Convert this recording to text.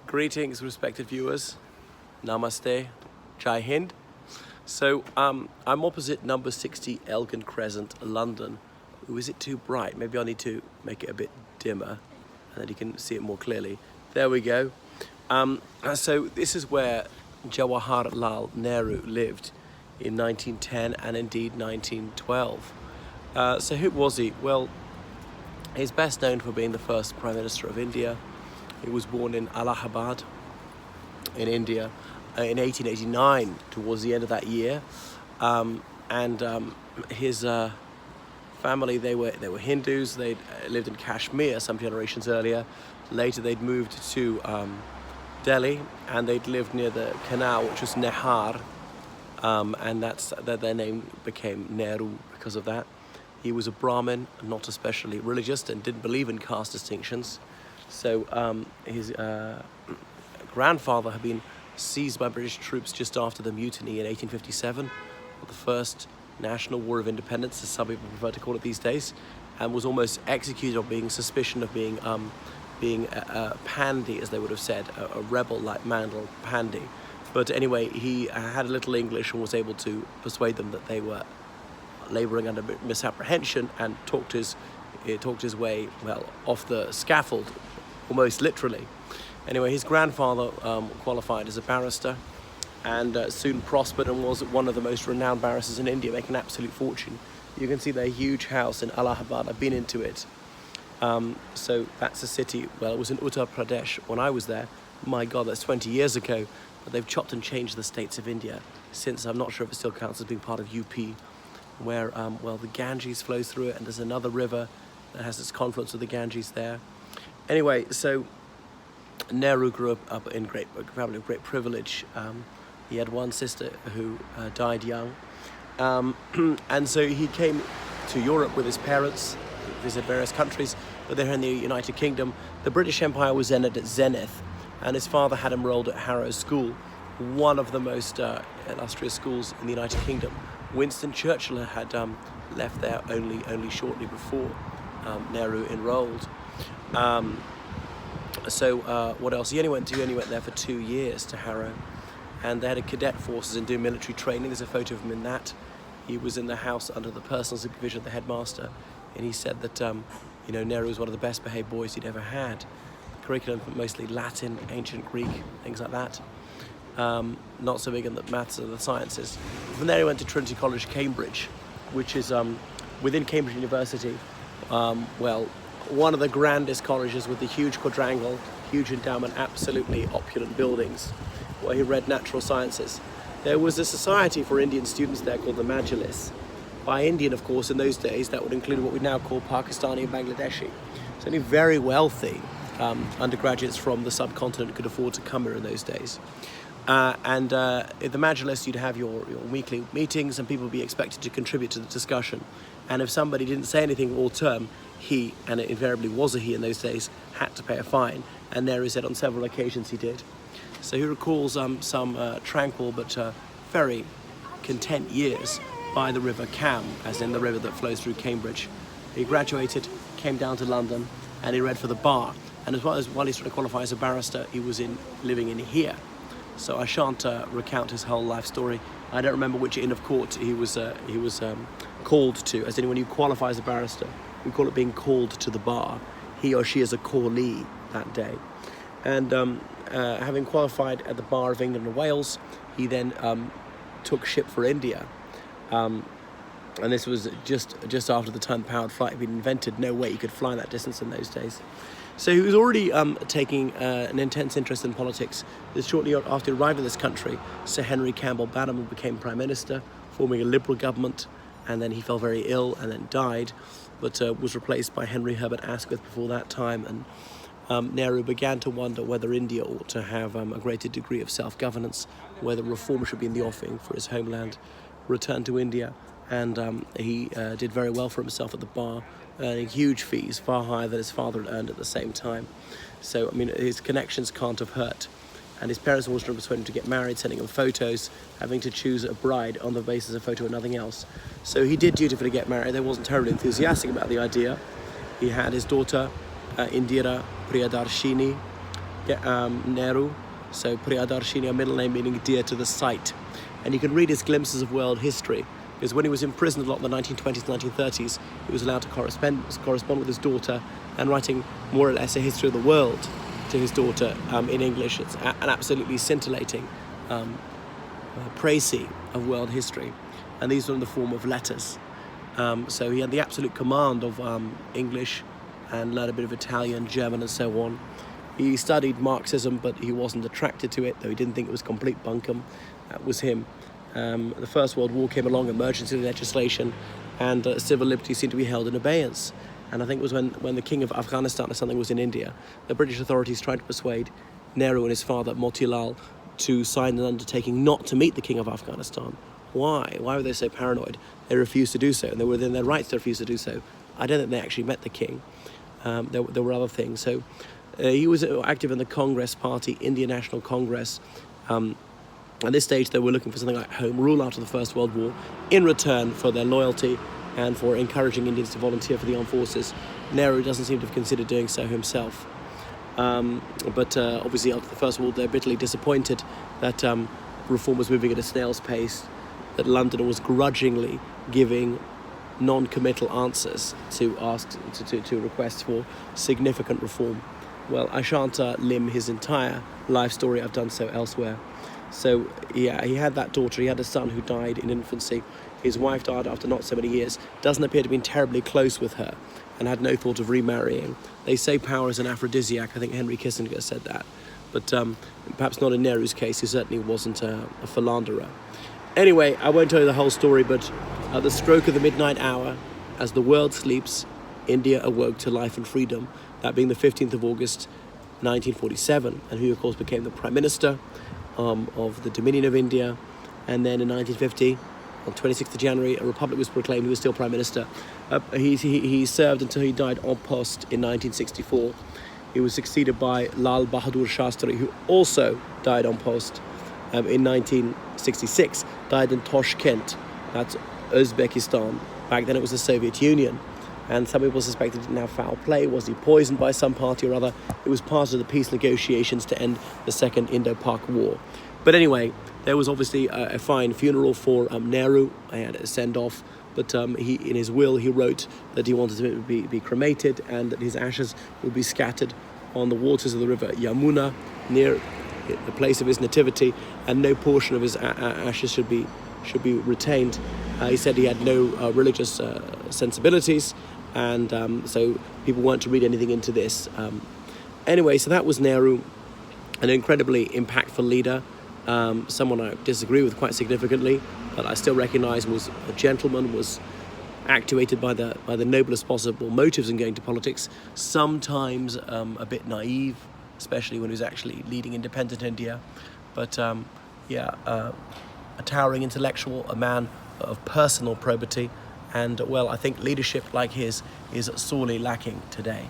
Greetings, respected viewers. Namaste. Jai Hind. So I'm opposite number 60 Elgin Crescent, London. Ooh, is it too bright? Maybe I need to make it a bit dimmer and then you can see it more clearly. There we go. So this is where Jawaharlal Nehru lived in 1910 and indeed 1912. So who was he? Well, he's best known for being the first Prime Minister of India. He was born in Allahabad in India in 1889, towards the end of that year. His family, they were Hindus. They lived in Kashmir some generations earlier. Later they'd moved to Delhi, and they'd lived near the canal, which was Nehru, and their name became Nehru because of that. He was a Brahmin, not especially religious, and didn't believe in caste distinctions. So his grandfather had been seized by British troops just after the mutiny in 1857, the first National War of Independence, as some people prefer to call it these days, and was almost executed on being suspicion of being a pandy, as they would have said, a rebel like Mandel pandy. But anyway, he had a little English and was able to persuade them that they were labouring under misapprehension, and talked his way, well, off the scaffold, almost literally. Anyway, his grandfather qualified as a barrister and soon prospered and was one of the most renowned barristers in India, making an absolute fortune. You can see their huge house in Allahabad. I've been into it. So that's a city, well, it was in Uttar Pradesh when I was there. My God, that's 20 years ago. But they've chopped and changed the states of India since. I'm not sure if it still counts as being part of UP, where, well, the Ganges flows through it, and there's another river that has its confluence with the Ganges there. Anyway, so Nehru grew up in a family of great privilege. He had one sister who died young. And so he came to Europe with his parents, visited various countries, but they're in the United Kingdom. The British Empire was then at its zenith, and his father had him enrolled at Harrow School, one of the most illustrious schools in the United Kingdom. Winston Churchill had left there only shortly before Nehru enrolled. What else? He only went there for 2 years to Harrow, and they had a cadet forces and doing military training. There's a photo of him in that. He was in the house under the personal supervision of the headmaster, and he said that Nehru was one of the best behaved boys he'd ever had. The curriculum mostly Latin, ancient Greek, things like that. Not so big in the maths or the sciences. From there he went to Trinity College, Cambridge, which is within Cambridge University. One of the grandest colleges with the huge quadrangle, huge endowment, absolutely opulent buildings, where he read natural sciences. There was a society for Indian students there called the Majlis. By Indian, of course, in those days, that would include what we now call Pakistani and Bangladeshi. So only very wealthy undergraduates from the subcontinent could afford to come here in those days. At the Majlis, you'd have your weekly meetings, and people would be expected to contribute to the discussion. And if somebody didn't say anything all term, he, and it invariably was a he in those days, had to pay a fine. And Nehru said on several occasions he did. So he recalls some tranquil but very content years by the River Cam, as in the river that flows through Cambridge. He graduated, came down to London, and he read for the bar. And as well as while he's trying to qualify as a barrister, he was living in here. So I shan't recount his whole life story. I don't remember which Inn of Court he was called to. As anyone who qualifies as a barrister, we call it being called to the bar. He or she is a callee that day. And having qualified at the Bar of England and Wales, he then took ship for India. And this was just after the time the powered flight had been invented. No way you could fly that distance in those days. So he was already taking an intense interest in politics. Shortly after he arrived in this country, Sir Henry Campbell Bannerman became Prime Minister, forming a Liberal government, and then he fell very ill and then died, but was replaced by Henry Herbert Asquith before that time. And Nehru began to wonder whether India ought to have a greater degree of self-governance, whether reform should be in the offing for his homeland. Returned to India, and he did very well for himself at the bar, earning huge fees, far higher than his father had earned at the same time. So, I mean, his connections can't have hurt. And his parents always tried to persuade him to get married, sending him photos, having to choose a bride on the basis of photo and nothing else. So he did dutifully get married. They wasn't terribly enthusiastic about the idea. He had his daughter, Indira Priyadarshini, Nehru, so Priyadarshini, a middle name meaning dear to the sight. And you can read his glimpses of world history, because when he was imprisoned a lot in the 1920s, 1930s, he was allowed to correspond with his daughter and writing more or less a history of the world to his daughter in English. It's an absolutely scintillating précis of world history, and these were in the form of letters. So he had the absolute command of English and learned a bit of Italian, German and so on. He studied Marxism, but he wasn't attracted to it, though he didn't think it was complete bunkum. That was him. The First World War came along, emergency legislation, and civil liberties seemed to be held in abeyance. And I think it was when the king of Afghanistan or something was in India, the British authorities tried to persuade Nehru and his father, Motilal, to sign an undertaking not to meet the king of Afghanistan. Why? Why were they so paranoid? They refused to do so, and they were within their rights to refuse to do so. I don't think they actually met the king. There were other things. So he was active in the Congress Party, Indian National Congress. At this stage, they were looking for something like Home Rule after the First World War, in return for their loyalty and for encouraging Indians to volunteer for the armed forces. Nehru doesn't seem to have considered doing so himself. But obviously after the First World War, they're bitterly disappointed that reform was moving at a snail's pace, that London was grudgingly giving non-committal answers to requests for significant reform. Well, I shan't limn his entire life story. I've done so elsewhere. So yeah, he had that daughter. He had a son who died in infancy. His wife died after not so many years. Doesn't appear to have been terribly close with her, and had no thought of remarrying. They say power is an aphrodisiac. I think Henry Kissinger said that. But perhaps not in Nehru's case. He certainly wasn't a philanderer. Anyway, I won't tell you the whole story, but at the stroke of the midnight hour, as the world sleeps, India awoke to life and freedom, that being the 15th of August, 1947, and who, of course, became the Prime Minister of the Dominion of India. And then in 1950, on 26th of January, a republic was proclaimed. He was still Prime Minister. He served until he died en poste in 1964. He was succeeded by Lal Bahadur Shastri, who also died en poste in 1966, died in Toshkent, that's Uzbekistan. Back then it was the Soviet Union. And some people suspect he didn't have foul play. Was he poisoned by some party or other? It was part of the peace negotiations to end the Second Indo-Pak War. But anyway, there was obviously a fine funeral for Nehru. I had a send-off. But in his will, he wrote that he wanted to be cremated and that his ashes would be scattered on the waters of the river Yamuna near the place of his nativity, and no portion of his ashes should be retained. He said he had no religious sensibilities, and so people weren't to read anything into this. Anyway, so that was Nehru, an incredibly impactful leader, someone I disagree with quite significantly, but I still recognise was a gentleman, was actuated by the noblest possible motives in going to politics, sometimes a bit naive, especially when he was actually leading independent India. But a towering intellectual, a man of personal probity, and well, I think leadership like his is sorely lacking today.